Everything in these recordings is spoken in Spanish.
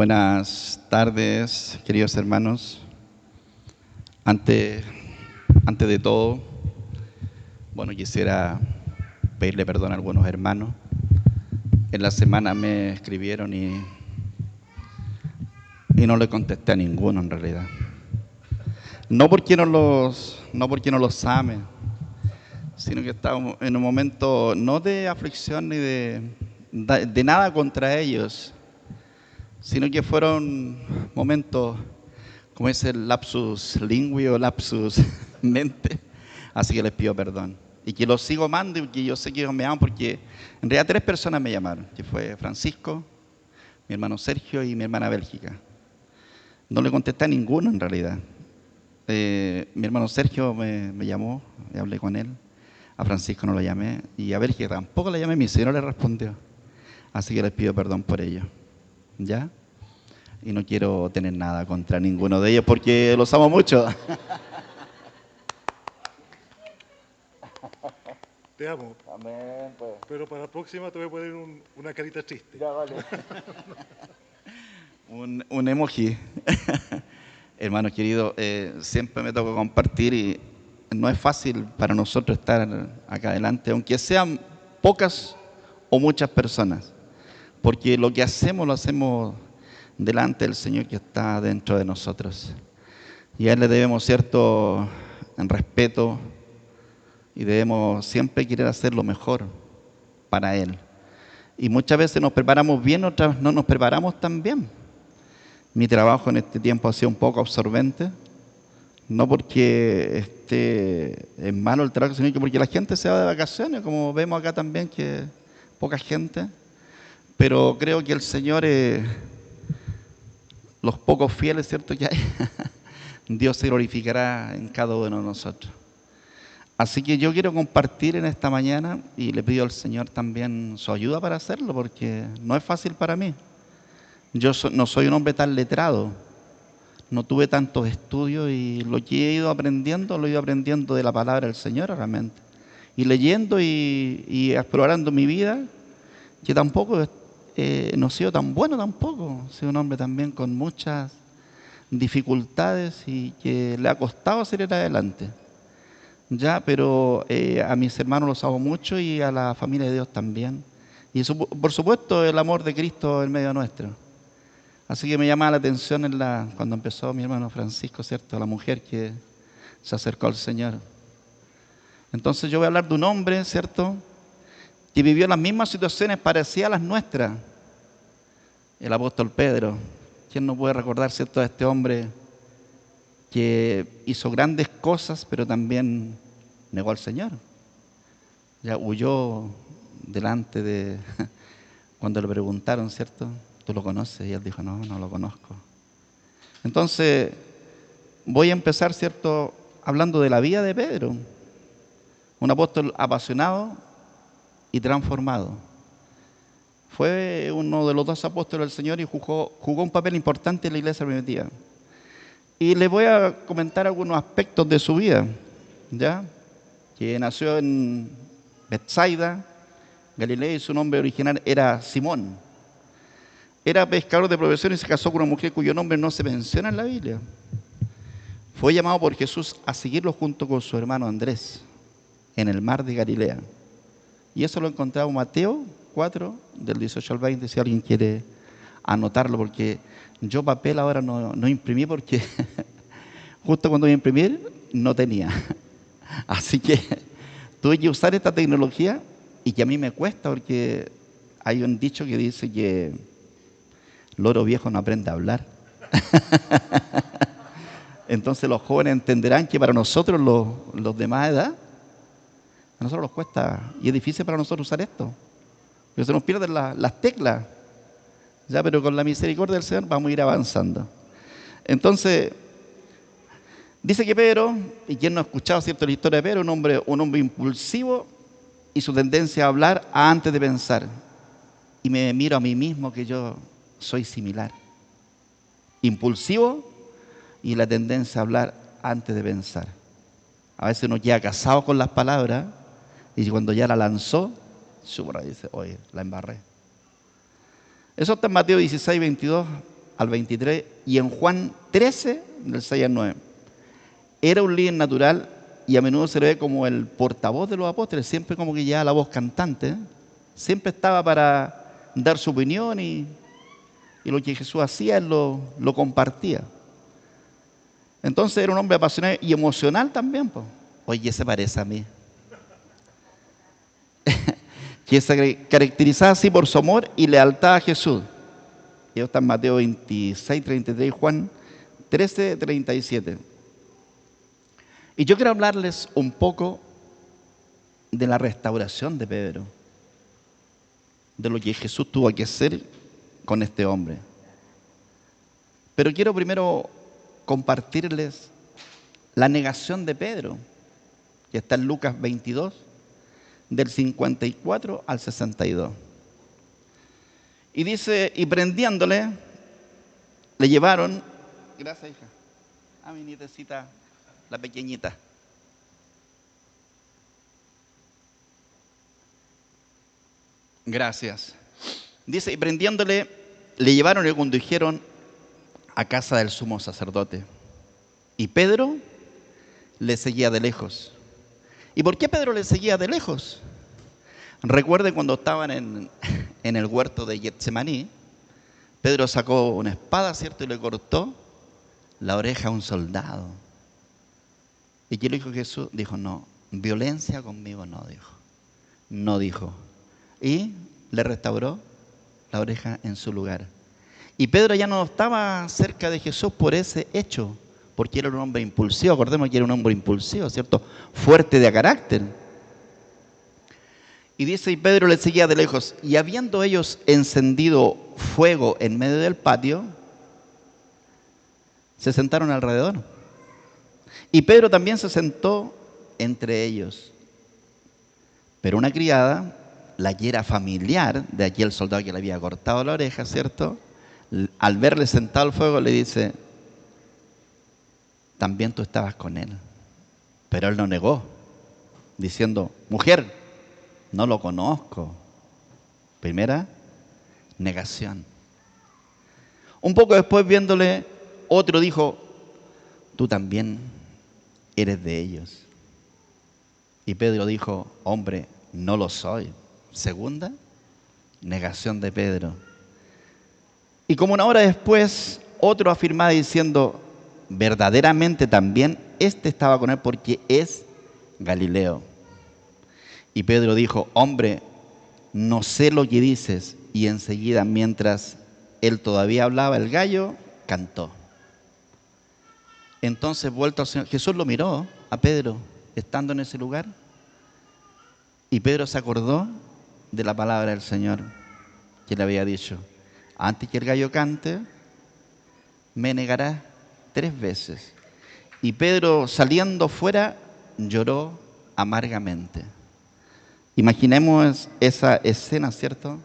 Buenas tardes, queridos hermanos. Antes de todo, quisiera pedirle perdón a algunos hermanos. En la semana me escribieron y no le contesté a ninguno en realidad. No porque no los ame, sino que estaba en un momento no de aflicción ni de nada contra ellos, sino que fueron momentos, como es el lapsus lingüi o lapsus mente, así que les pido perdón. Y que los sigo amando y que yo sé que ellos me aman porque en realidad 3 personas me llamaron, que fue Francisco, mi hermano Sergio y mi hermana Bélgica. No le contesté a ninguno en realidad. Mi hermano Sergio me llamó, y hablé con él. A Francisco no lo llamé y a Bélgica tampoco le llamé, mi señor le respondió. Así que les pido perdón por ello. ¿Ya? Y no quiero tener nada contra ninguno de ellos porque los amo mucho. Te amo. Amén, pues. Pero para la próxima te voy a poner una carita triste. Ya, vale. un emoji. Hermano querido, siempre me toca compartir y no es fácil para nosotros estar acá adelante, aunque sean pocas o muchas personas, porque lo que hacemos lo hacemos delante del Señor que está dentro de nosotros. Y a Él le debemos cierto respeto y debemos siempre querer hacer lo mejor para Él. Y muchas veces nos preparamos bien, otras no nos preparamos tan bien. Mi trabajo en este tiempo ha sido un poco absorbente, no porque es malo el trabajo, sino que porque la gente se va de vacaciones, como vemos acá también que poca gente. Pero creo que el Señor, los pocos fieles, ¿cierto? Que hay, Dios se glorificará en cada uno de nosotros. Así que yo quiero compartir en esta mañana y le pido al Señor también su ayuda para hacerlo, porque no es fácil para mí. Yo no soy un hombre tan letrado, no tuve tantos estudios y lo que he ido aprendiendo, lo he ido aprendiendo de la palabra del Señor realmente. Y leyendo y explorando mi vida, que tampoco no he sido tan bueno tampoco. Soy un hombre también con muchas dificultades y que le ha costado salir adelante. Ya, pero a mis hermanos los amo mucho y a la familia de Dios también. Y eso, por supuesto, el amor de Cristo en medio nuestro. Así que me llama la atención cuando empezó mi hermano Francisco, ¿cierto? La mujer que se acercó al Señor. Entonces yo voy a hablar de un hombre, ¿cierto? Que vivió las mismas situaciones parecidas a las nuestras. El apóstol Pedro. ¿Quién no puede recordar, ¿cierto?, a este hombre que hizo grandes cosas, pero también negó al Señor? Ya huyó delante de... Cuando le preguntaron, ¿cierto?, ¿tú lo conoces? Y él dijo, no, no lo conozco. Entonces, voy a empezar, ¿cierto?, hablando de la vida de Pedro. Un apóstol apasionado y transformado. Fue uno de los 2 apóstoles del Señor y jugó un papel importante en la iglesia primitiva. Y les voy a comentar algunos aspectos de su vida, ¿ya? Que nació en Betsaida, Galilea, y su nombre original era Simón. Era pescador de profesión y se casó con una mujer cuyo nombre no se menciona en la Biblia. Fue llamado por Jesús a seguirlo junto con su hermano Andrés en el mar de Galilea. Y eso lo encontramos en Mateo 4, del 18 al 20, si alguien quiere anotarlo, porque yo papel ahora no imprimí porque justo cuando iba a imprimir no tenía. Así que tuve que usar esta tecnología y que a mí me cuesta porque hay un dicho que dice que loro viejo no aprende a hablar. Entonces los jóvenes entenderán que para nosotros los de más edad, a nosotros nos cuesta y es difícil para nosotros usar esto. Porque se nos pierden las teclas. Ya, pero con la misericordia del Señor vamos a ir avanzando. Entonces, dice que Pedro, y quien no ha escuchado, ¿cierto?, la historia de Pedro, un hombre impulsivo y su tendencia a hablar antes de pensar. Y me miro a mí mismo que yo soy similar. Impulsivo y la tendencia a hablar antes de pensar. A veces uno queda casado con las palabras y cuando ya la lanzó, dice, oye, la embarré. Eso está en Mateo 16, 22 al 23 y en Juan 13, del 6 al 9. Era un líder natural y a menudo se le ve como el portavoz de los apóstoles, siempre como que llevaba la voz cantante, siempre estaba para dar su opinión y lo que Jesús hacía, él lo compartía. Entonces era un hombre apasionado y emocional también, pues. Oye, se parece a mí. Que se caracterizaba así por su amor y lealtad a Jesús. Y esto está en Mateo 26, 33 y Juan 13, 37. Y yo quiero hablarles un poco de la restauración de Pedro, de lo que Jesús tuvo que hacer con este hombre. Pero quiero primero compartirles la negación de Pedro, que está en Lucas 22, del 54 al 62. Y dice, y prendiéndole, le llevaron, gracias hija, a mi nietecita, la pequeñita. Gracias. Dice, y prendiéndole, le llevaron y le condujeron a casa del sumo sacerdote. Y Pedro le seguía de lejos. ¿Y por qué Pedro le seguía de lejos? Recuerden cuando estaban en el huerto de Getsemaní, Pedro sacó una espada, ¿cierto? Y le cortó la oreja a un soldado. ¿Y qué le dijo Jesús? Dijo, no, violencia conmigo no, dijo. No dijo. Y le restauró la oreja en su lugar. Y Pedro ya no estaba cerca de Jesús por ese hecho, porque era un hombre impulsivo. Acordemos que era un hombre impulsivo, ¿cierto? Fuerte de carácter. Y dice, y Pedro le seguía de lejos. Y habiendo ellos encendido fuego en medio del patio, se sentaron alrededor. Y Pedro también se sentó entre ellos. Pero una criada, la que era familiar de aquel soldado que le había cortado la oreja, ¿cierto? Al verle sentado al fuego le dice, también tú estabas con él. Pero él no negó, diciendo, mujer, no lo conozco. Primera negación. Un poco después, viéndole, otro dijo, tú también eres de ellos. Y Pedro dijo, hombre, no lo soy. Segunda negación de Pedro. Y como una hora después, otro afirmaba diciendo, verdaderamente también este estaba con él porque es Galileo. Y Pedro dijo, hombre, no sé lo que dices. Y enseguida, mientras él todavía hablaba, el gallo cantó. Entonces, vuelto al Señor, Jesús lo miró a Pedro, estando en ese lugar. Y Pedro se acordó de la palabra del Señor que le había dicho, antes que el gallo cante, me negarás 3 veces. Y Pedro, saliendo fuera, lloró amargamente. Imaginemos esa escena, ¿cierto?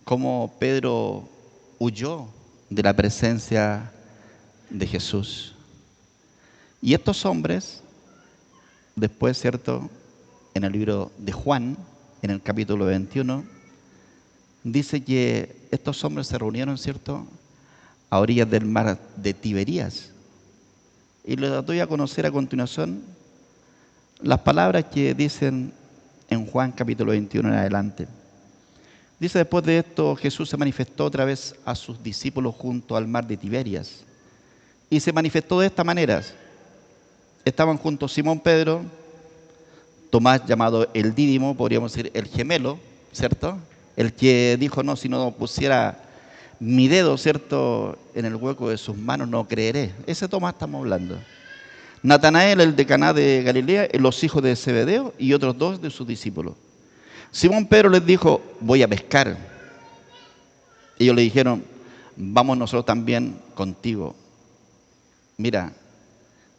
Cómo Pedro huyó de la presencia de Jesús. Y estos hombres, después, ¿cierto? En el libro de Juan, en el capítulo 21, dice que estos hombres se reunieron, ¿cierto?, a orillas del mar de Tiberías. Y les doy a conocer a continuación las palabras que dicen en Juan capítulo 21 en adelante. Dice, después de esto, Jesús se manifestó otra vez a sus discípulos junto al mar de Tiberias. Y se manifestó de esta manera. Estaban juntos Simón Pedro, Tomás llamado el Dídimo, podríamos decir el gemelo, ¿cierto? El que dijo, no, si no pusiera mi dedo, ¿cierto?, en el hueco de sus manos, no creeré. Ese Tomás estamos hablando. Natanael, el de Caná de Galilea, los hijos de Zebedeo y otros 2 de sus discípulos. Simón Pedro les dijo, voy a pescar. Ellos le dijeron, vamos nosotros también contigo. Mira,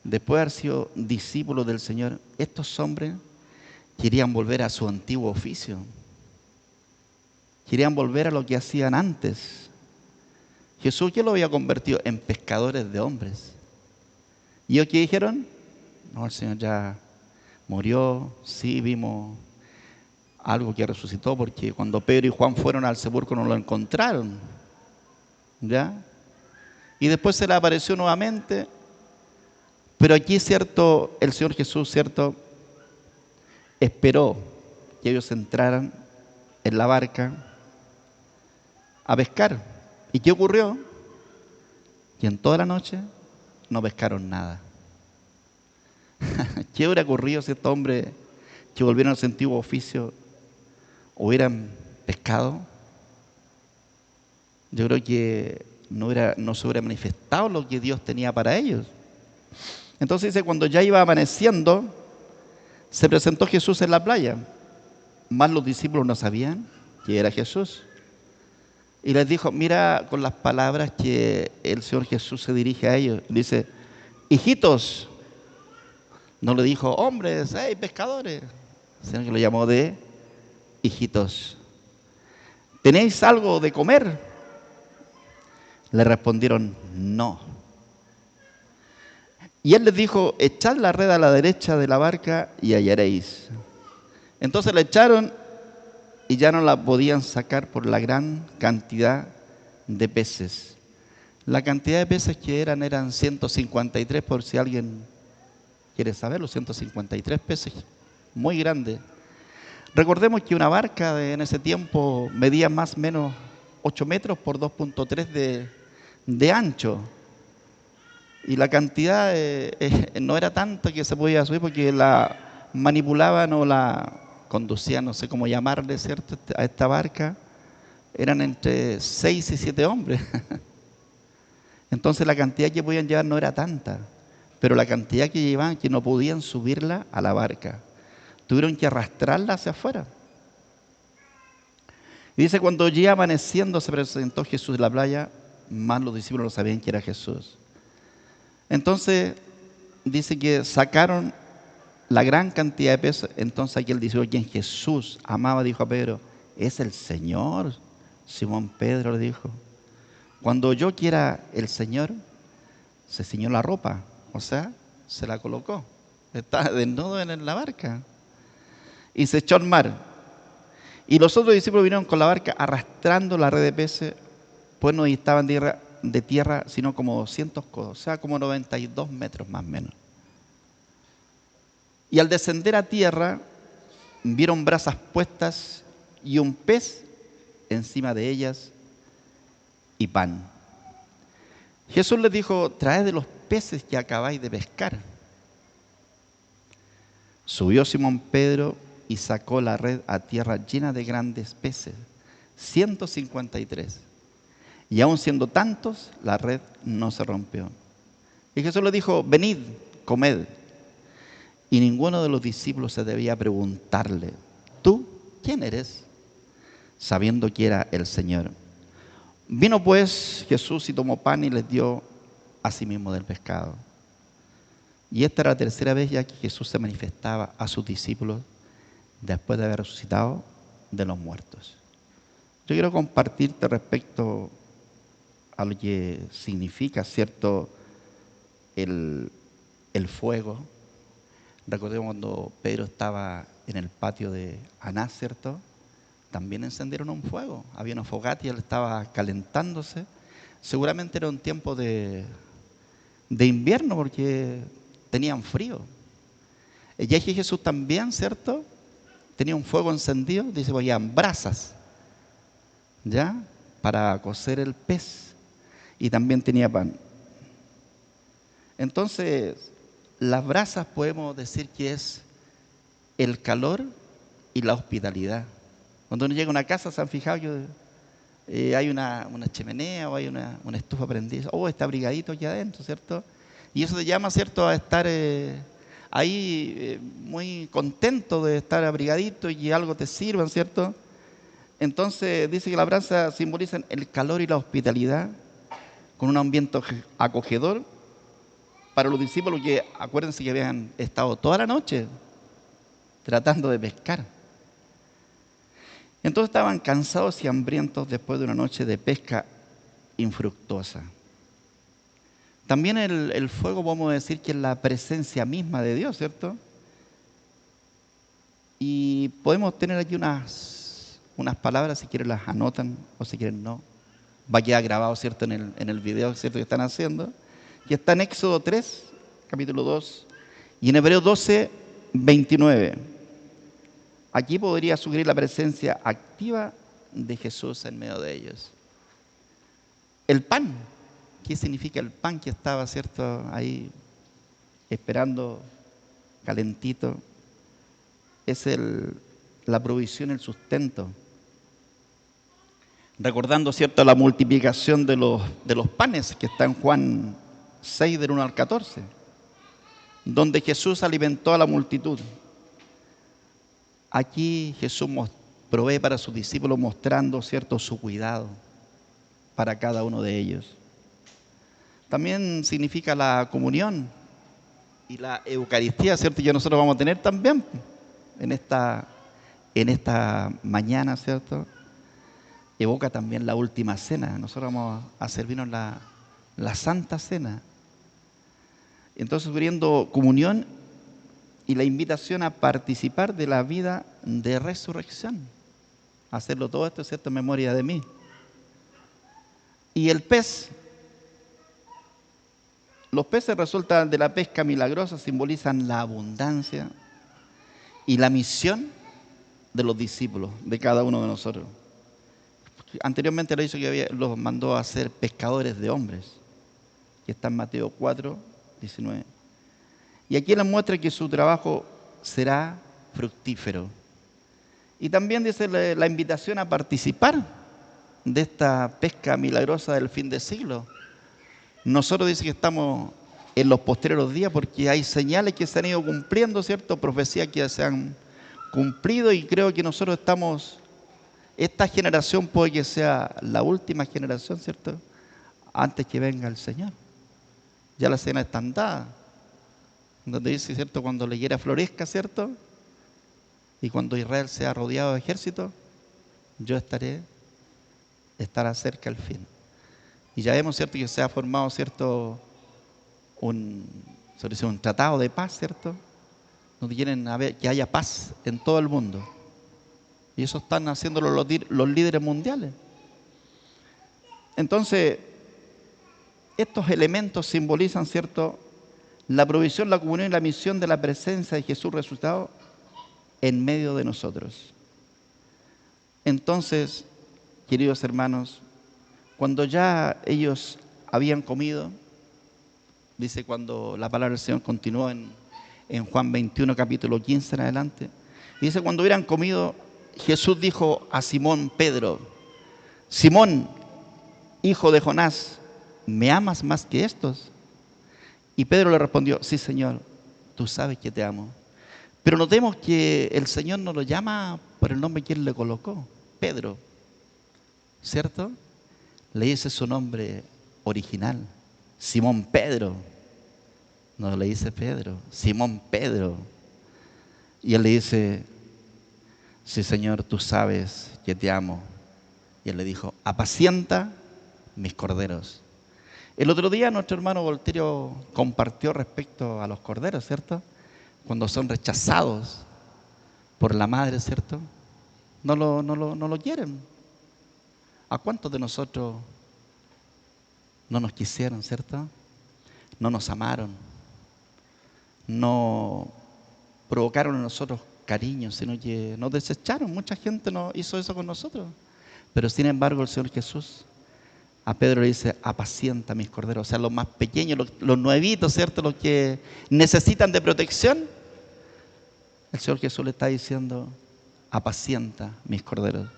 después de haber sido discípulos del Señor, estos hombres querían volver a su antiguo oficio. Querían volver a lo que hacían antes. Jesús, ¿qué lo había convertido? En pescadores de hombres. ¿Y ellos qué dijeron? No, el Señor ya murió, sí vimos algo que resucitó, porque cuando Pedro y Juan fueron al sepulcro no lo encontraron. ¿Ya? Y después se le apareció nuevamente. Pero aquí, cierto, el Señor Jesús, cierto, esperó que ellos entraran en la barca a pescar. ¿Y qué ocurrió? Que en toda la noche no pescaron nada. ¿Qué hubiera ocurrido si estos hombres que volvieron a su antiguo oficio hubieran pescado? Yo creo que no se hubiera manifestado lo que Dios tenía para ellos. Entonces dice, cuando ya iba amaneciendo, se presentó Jesús en la playa. Más los discípulos no sabían que era Jesús. Y les dijo, mira con las palabras que el Señor Jesús se dirige a ellos. Dice, hijitos. No le dijo, hombres, hey, pescadores. Sino que lo llamó de hijitos. ¿Tenéis algo de comer? Le respondieron, no. Y él les dijo, echad la red a la derecha de la barca y hallaréis. Entonces la echaron y ya no la podían sacar por la gran cantidad de peces. La cantidad de peces que eran 153, por si alguien quiere saberlo, 153 peces, muy grande. Recordemos que una barca en ese tiempo medía más o menos 8 metros por 2,3 de ancho. Y la cantidad no era tanta que se podía subir porque la manipulaban o la conducían, no sé cómo llamarle, ¿cierto? A esta barca. Eran entre 6 y 7 hombres. Entonces la cantidad que podían llevar no era tanta. Pero la cantidad que llevaban, que no podían subirla a la barca. Tuvieron que arrastrarla hacia afuera. Y dice, cuando ya amaneciendo se presentó Jesús en la playa, más los discípulos no sabían que era Jesús. Entonces, dice que sacaron la gran cantidad de peces. Entonces aquel discípulo, quien Jesús amaba, dijo a Pedro, es el Señor. Simón Pedro le dijo, cuando oyó que era el Señor, se ciñó la ropa, o sea, se la colocó. Estaba desnudo en la barca. Y se echó al mar. Y los otros discípulos vinieron con la barca arrastrando la red de peces, pues no estaban de tierra, sino como 200 codos, o sea, como 92 metros más o menos. Y al descender a tierra, vieron brasas puestas y un pez encima de ellas y pan. Jesús les dijo, traed de los peces que acabáis de pescar. Subió Simón Pedro y sacó la red a tierra llena de grandes peces, 153. Y aun siendo tantos, la red no se rompió. Y Jesús le dijo, venid, comed. Y ninguno de los discípulos se debía preguntarle, ¿tú quién eres? Sabiendo que era el Señor. Vino pues Jesús y tomó pan y les dio a sí mismo del pescado. Y esta era la tercera vez ya que Jesús se manifestaba a sus discípulos después de haber resucitado de los muertos. Yo quiero compartirte respecto a lo que significa, ¿cierto?, el fuego. Recordemos cuando Pedro estaba en el patio de Anás, ¿cierto? También encendieron un fuego. Había una fogata y él estaba calentándose. Seguramente era un tiempo de invierno porque tenían frío. Y aquí Jesús también, ¿cierto?, tenía un fuego encendido, dice, pues habían brasas, ¿ya?, para cocer el pez. Y también tenía pan. Entonces, las brasas podemos decir que es el calor y la hospitalidad. Cuando uno llega a una casa, ¿se han fijado que hay una chimenea o hay una estufa prendida? Oh, está abrigadito aquí adentro, ¿cierto? Y eso te llama, ¿cierto?, a estar ahí muy contento de estar abrigadito y que algo te sirvan, ¿cierto? Entonces dice que las brasas simbolizan el calor y la hospitalidad con un ambiente acogedor para los discípulos que, acuérdense que habían estado toda la noche tratando de pescar. Entonces estaban cansados y hambrientos después de una noche de pesca infructuosa. También el fuego podemos decir que es la presencia misma de Dios, ¿cierto? Y podemos tener aquí unas palabras, si quieren las anotan o si quieren no. Va a quedar grabado, ¿cierto?, en el video, ¿cierto?, que están haciendo. Y está en Éxodo 3, capítulo 2, y en Hebreos 12, 29. Aquí podría sugerir la presencia activa de Jesús en medio de ellos. El pan. ¿Qué significa el pan que estaba, cierto, ahí esperando calentito? Es la provisión, el sustento. Recordando, cierto, la multiplicación de los panes que está en Juan 6, del 1 al 14, donde Jesús alimentó a la multitud. Aquí Jesús provee para sus discípulos, mostrando, cierto, su cuidado para cada uno de ellos. También significa la comunión y la Eucaristía, ¿cierto?, que nosotros vamos a tener también en esta mañana, ¿cierto? Evoca también la última cena. Nosotros vamos a servirnos la Santa Cena. Entonces, sugiriendo comunión y la invitación a participar de la vida de resurrección. Hacerlo todo esto, ¿cierto?, en memoria de mí. Y el pez. Los peces resultan de la pesca milagrosa, simbolizan la abundancia y la misión de los discípulos, de cada uno de nosotros. Anteriormente le he dicho que los mandó a ser pescadores de hombres, que está en Mateo 4, 19. Y aquí les muestra que su trabajo será fructífero. Y también dice la invitación a participar de esta pesca milagrosa del fin del siglo. Nosotros dice que estamos en los postreros días porque hay señales que se han ido cumpliendo, ¿cierto? Profecías que se han cumplido, y creo que nosotros estamos, esta generación puede que sea la última generación, ¿cierto?, antes que venga el Señor. Ya las cenas están dadas, donde dice, ¿cierto?, cuando la higuera florezca, ¿cierto?, y cuando Israel sea rodeado de ejército, yo estará cerca el fin. Y ya vemos, ¿cierto?, que se ha formado, ¿cierto?, un tratado de paz, ¿cierto?, donde quieren que haya paz en todo el mundo. Y eso están haciéndolo los líderes mundiales. Entonces, estos elementos simbolizan, ¿cierto?, la provisión, la comunión y la misión de la presencia de Jesús resucitado en medio de nosotros. Entonces, queridos hermanos, cuando ya ellos habían comido, dice, cuando la palabra del Señor continuó en Juan 21, capítulo 15 en adelante, dice, cuando hubieran comido, Jesús dijo a Simón Pedro: Simón, hijo de Jonás, ¿me amas más que estos? Y Pedro le respondió: sí, Señor, tú sabes que te amo. Pero notemos que el Señor no lo llama por el nombre que Él le colocó, Pedro, ¿cierto? Le dice su nombre original, Simón Pedro. No le dice Pedro, Simón Pedro. Y Él le dice: sí, Señor, tú sabes que te amo. Y Él le dijo: apacienta mis corderos. El otro día nuestro hermano Volterio compartió respecto a los corderos, ¿cierto? Cuando son rechazados por la madre, ¿cierto? No lo quieren. ¿A cuántos de nosotros no nos quisieron, ¿cierto? No nos amaron, no provocaron en nosotros cariño, sino que nos desecharon. Mucha gente no hizo eso con nosotros. Pero sin embargo el Señor Jesús a Pedro le dice: apacienta mis corderos. O sea, los más pequeños, los nuevitos, ¿cierto?, los que necesitan de protección. El Señor Jesús le está diciendo: apacienta mis corderos.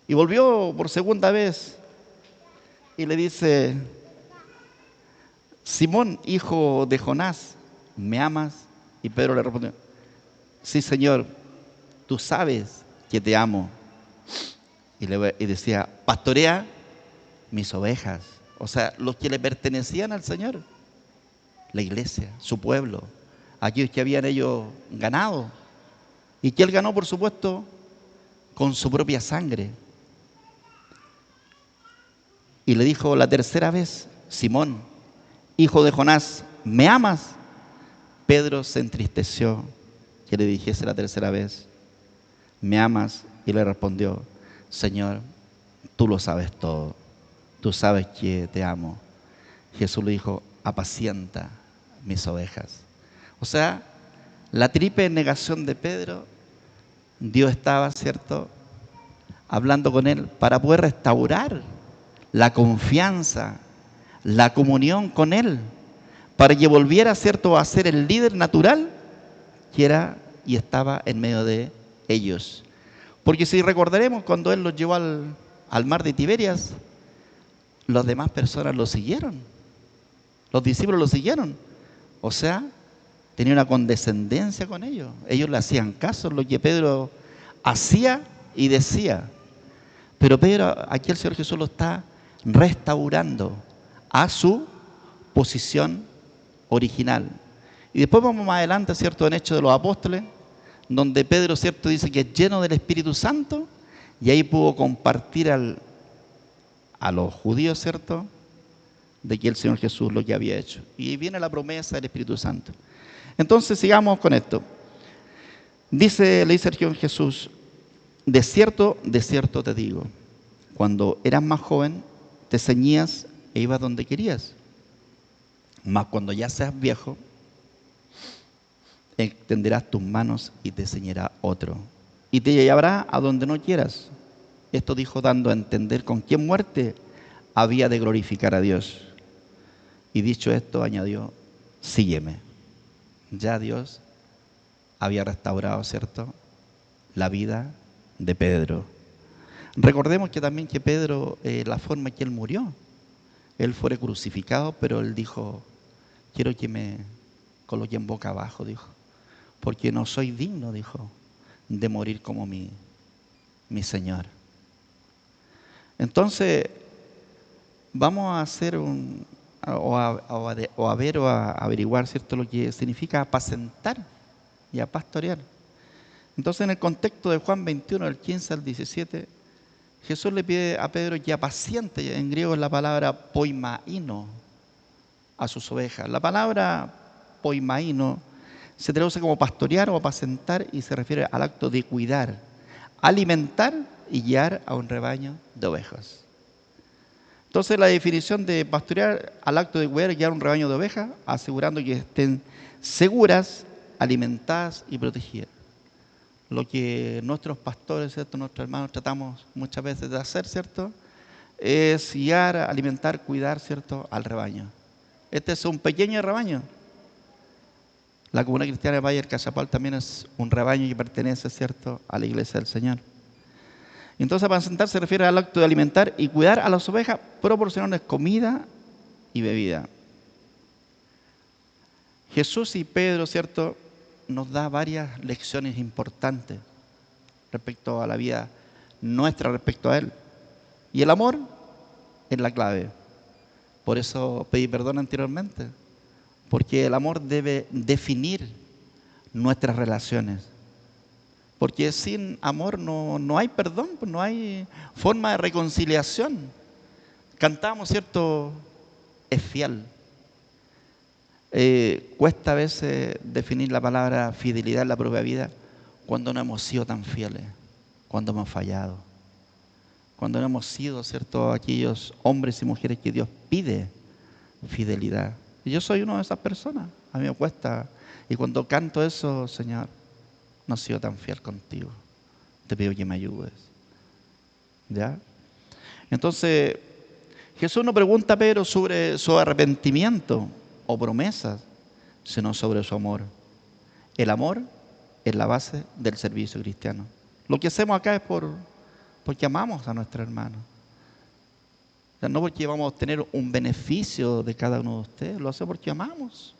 Y volvió por segunda vez y le dice: Simón, hijo de Jonás, ¿me amas? Y Pedro le respondió: sí, Señor, tú sabes que te amo. Y decía: pastorea mis ovejas. O sea, los que le pertenecían al Señor, la iglesia, su pueblo, aquellos que habían ellos ganado, y que Él ganó, por supuesto, con su propia sangre. Y le dijo la tercera vez: Simón, hijo de Jonás, ¿me amas? Pedro se entristeció que le dijese la tercera vez: ¿me amas? Y le respondió: Señor, tú lo sabes todo. tú sabes que te amo. Jesús le dijo, apacienta mis ovejas. O sea, la triple negación de Pedro, Dios estaba, ¿cierto?, hablando con él para poder restaurar la confianza, la comunión con él, para que volviera, ¿cierto?, a ser el líder natural que era y estaba en medio de ellos. Porque si recordaremos, cuando él los llevó al mar de Tiberias, las demás personas lo siguieron. Los discípulos lo siguieron. O sea, tenía una condescendencia con ellos. Ellos le hacían caso en lo que Pedro hacía y decía. Pero Pedro, aquí el Señor Jesús lo está restaurando a su posición original. Y después vamos más adelante, ¿cierto?, en Hechos de los Apóstoles, donde Pedro, ¿cierto?, dice que es lleno del Espíritu Santo, y ahí pudo compartir a los judíos, ¿cierto?, de que el Señor Jesús lo que había hecho. Y viene la promesa del Espíritu Santo. Entonces sigamos con esto. Le dice el Señor Jesús, de cierto te digo, cuando eras más joven, te ceñías e ibas donde querías. Mas cuando ya seas viejo, extenderás tus manos y te ceñirá otro, y te llevará a donde no quieras. Esto dijo dando a entender con qué muerte había de glorificar a Dios. Y dicho esto, añadió, sígueme. Ya Dios había restaurado, ¿cierto?, la vida de Pedro. Recordemos que también que Pedro, la forma en que él murió, él fue crucificado, pero él dijo, quiero que me coloquen boca abajo, dijo, porque no soy digno, dijo, de morir como mi Señor. Entonces, vamos a hacer a averiguar, ¿cierto?, lo que significa apacentar y a pastorear. Entonces, en el contexto de Juan 21, del 15 al 17, Jesús le pide a Pedro que apaciente, en griego es la palabra poimaino, a sus ovejas. La palabra poimaino se traduce como pastorear o apacentar y se refiere al acto de cuidar, alimentar y guiar a un rebaño de ovejas. Entonces, la definición de pastorear al acto de cuidar y guiar a un rebaño de ovejas, asegurando que estén seguras, alimentadas y protegidas. Lo que nuestros pastores, ¿cierto?, nuestros hermanos tratamos muchas veces de hacer, ¿cierto?, es guiar, alimentar, cuidar, ¿cierto?, al rebaño. Este es un pequeño rebaño. La Comunidad Cristiana de Valle del Cachapal también es un rebaño que pertenece, ¿cierto?, a la Iglesia del Señor. Entonces, apacentar se refiere al acto de alimentar y cuidar a las ovejas, proporcionarles comida y bebida. Jesús y Pedro, ¿cierto?, nos da varias lecciones importantes respecto a la vida nuestra, respecto a Él. Y el amor es la clave. Por eso pedí perdón anteriormente, porque el amor debe definir nuestras relaciones. Porque sin amor no hay perdón, no hay forma de reconciliación. Cantamos, ¿cierto?, es fiel. Cuesta a veces definir la palabra fidelidad en la propia vida cuando no hemos sido tan fieles, cuando hemos fallado, cuando no hemos sido, ¿cierto?, aquellos hombres y mujeres que Dios pide fidelidad. Y yo soy una de esas personas, a mí me cuesta. Y cuando canto eso, Señor, no he sido tan fiel contigo, te pido que me ayudes. ¿Ya? Entonces, Jesús no pregunta a Pedro sobre su arrepentimiento o promesas, sino sobre su amor. El amor es la base del servicio cristiano. Lo que hacemos acá es porque amamos a nuestro hermano. O sea, no porque vamos a obtener un beneficio de cada uno de ustedes, lo hacemos porque amamos.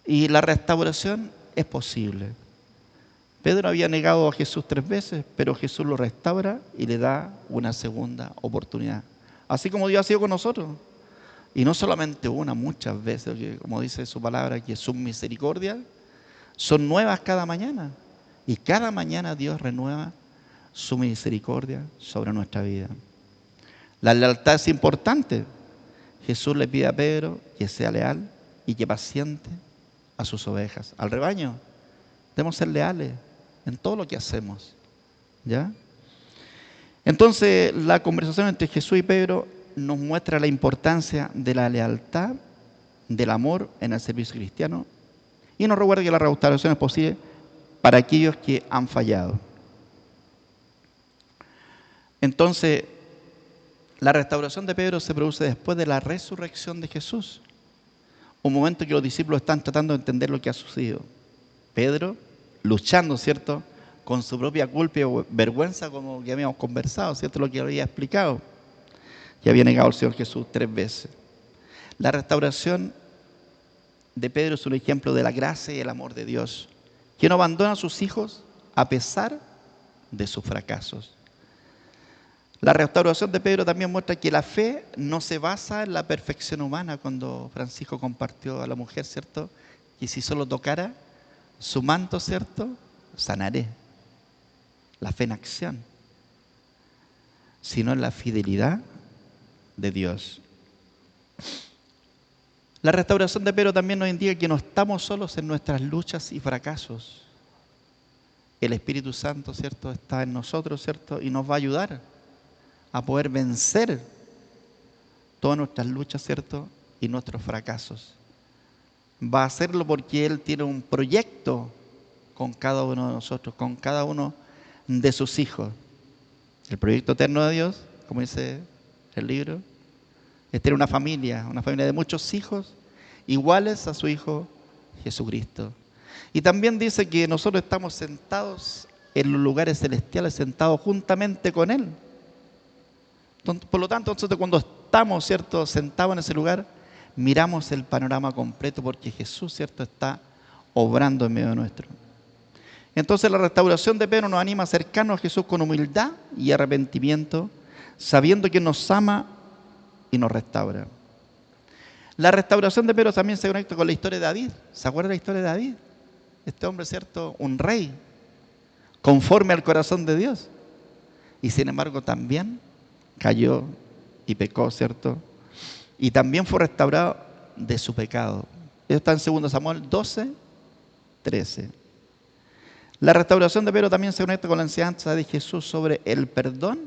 Y la restauración es posible. Pedro había negado a Jesús 3 veces, pero Jesús lo restaura y le da una segunda oportunidad. Así como Dios ha sido con nosotros. Y no solamente una, muchas veces, porque como dice su palabra, que sus misericordias son nuevas cada mañana. Y cada mañana Dios renueva su misericordia sobre nuestra vida. La lealtad es importante. Jesús le pide a Pedro que sea leal y que paciente a sus ovejas, al rebaño. Debemos ser leales en todo lo que hacemos. ¿Ya? Entonces, la conversación entre Jesús y Pedro nos muestra la importancia de la lealtad, del amor en el servicio cristiano y nos recuerda que la restauración es posible para aquellos que han fallado. Entonces, la restauración de Pedro se produce después de la resurrección de Jesús. Un momento que los discípulos están tratando de entender lo que ha sucedido. Pedro luchando, ¿cierto?, con su propia culpa y vergüenza, como que habíamos conversado, ¿cierto?, lo que había explicado. Que había negado al Señor Jesús 3 veces. La restauración de Pedro es un ejemplo de la gracia y el amor de Dios, que no abandona a sus hijos a pesar de sus fracasos. La restauración de Pedro también muestra que la fe no se basa en la perfección humana, cuando Francisco compartió a la mujer, ¿cierto?, que si solo tocara su manto, ¿cierto?, sanaré. La fe en acción, sino en la fidelidad de Dios. La restauración de Pedro también nos indica que no estamos solos en nuestras luchas y fracasos. El Espíritu Santo, ¿cierto?, está en nosotros, ¿cierto?, y nos va a ayudar a poder vencer todas nuestras luchas, ¿cierto?, y nuestros fracasos. Va a hacerlo porque Él tiene un proyecto con cada uno de nosotros, con cada uno de sus hijos. El proyecto eterno de Dios, como dice el libro, es tener una familia de muchos hijos iguales a su Hijo Jesucristo. Y también dice que nosotros estamos sentados en los lugares celestiales, sentados juntamente con Él. Por lo tanto, nosotros cuando estamos, ¿cierto?, sentados en ese lugar, miramos el panorama completo porque Jesús, ¿cierto?, está obrando en medio nuestro. Entonces la restauración de Pedro nos anima a acercarnos a Jesús con humildad y arrepentimiento, sabiendo que nos ama y nos restaura. La restauración de Pedro también se conecta con la historia de David. ¿Se acuerda de la historia de David? Este hombre, ¿cierto?, un rey, conforme al corazón de Dios. Y sin embargo también cayó y pecó, ¿cierto? Y también fue restaurado de su pecado. Esto está en 2 Samuel 12, 13. La restauración de Pedro también se conecta con la enseñanza de Jesús sobre el perdón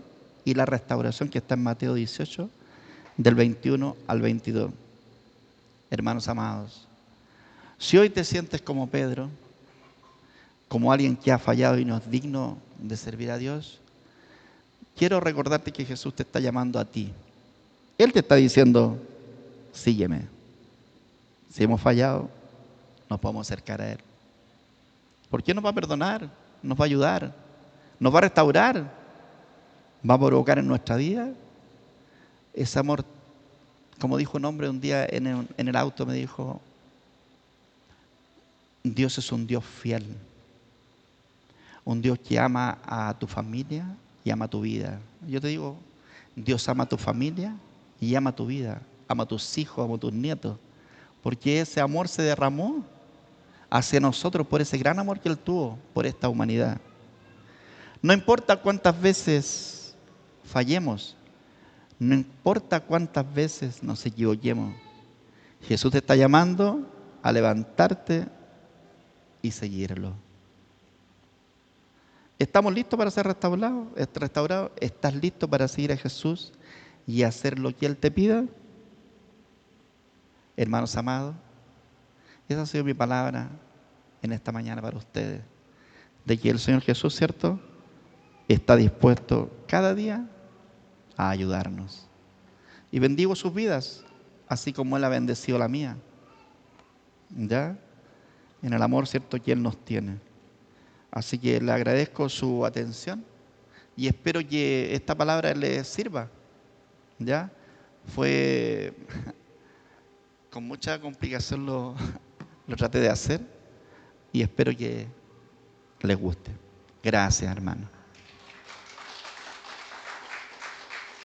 y la restauración que está en Mateo 18, del 21 al 22. Hermanos amados, si hoy te sientes como Pedro, como alguien que ha fallado y no es digno de servir a Dios, quiero recordarte que Jesús te está llamando a ti. Él te está diciendo, sígueme. Si hemos fallado, nos podemos acercar a Él. ¿Por qué nos va a perdonar? Nos va a ayudar, nos va a restaurar, va a provocar en nuestra vida ese amor. Como dijo un hombre un día en el auto, me dijo, Dios es un Dios fiel, un Dios que ama a tu familia y ama tu vida. Yo te digo, Dios ama a tu familia y ama tu vida, ama a tus hijos, ama a tus nietos, porque ese amor se derramó hacia nosotros por ese gran amor que Él tuvo por esta humanidad. No importa cuántas veces fallemos, no importa cuántas veces nos equivoquemos, Jesús te está llamando a levantarte y seguirlo. ¿Estamos listos para ser restaurados? ¿Estás listo para seguir a Jesús y hacer lo que Él te pida? Hermanos amados, esa ha sido mi palabra en esta mañana para ustedes, de que el Señor Jesús, ¿cierto?, está dispuesto cada día a ayudarnos. Y bendigo sus vidas, así como Él ha bendecido la mía, ¿ya?, en el amor, ¿cierto?, que Él nos tiene. Así que le agradezco su atención y espero que esta palabra les sirva, ¿ya? Fue con mucha complicación lo traté de hacer y espero que les guste. Gracias, hermano.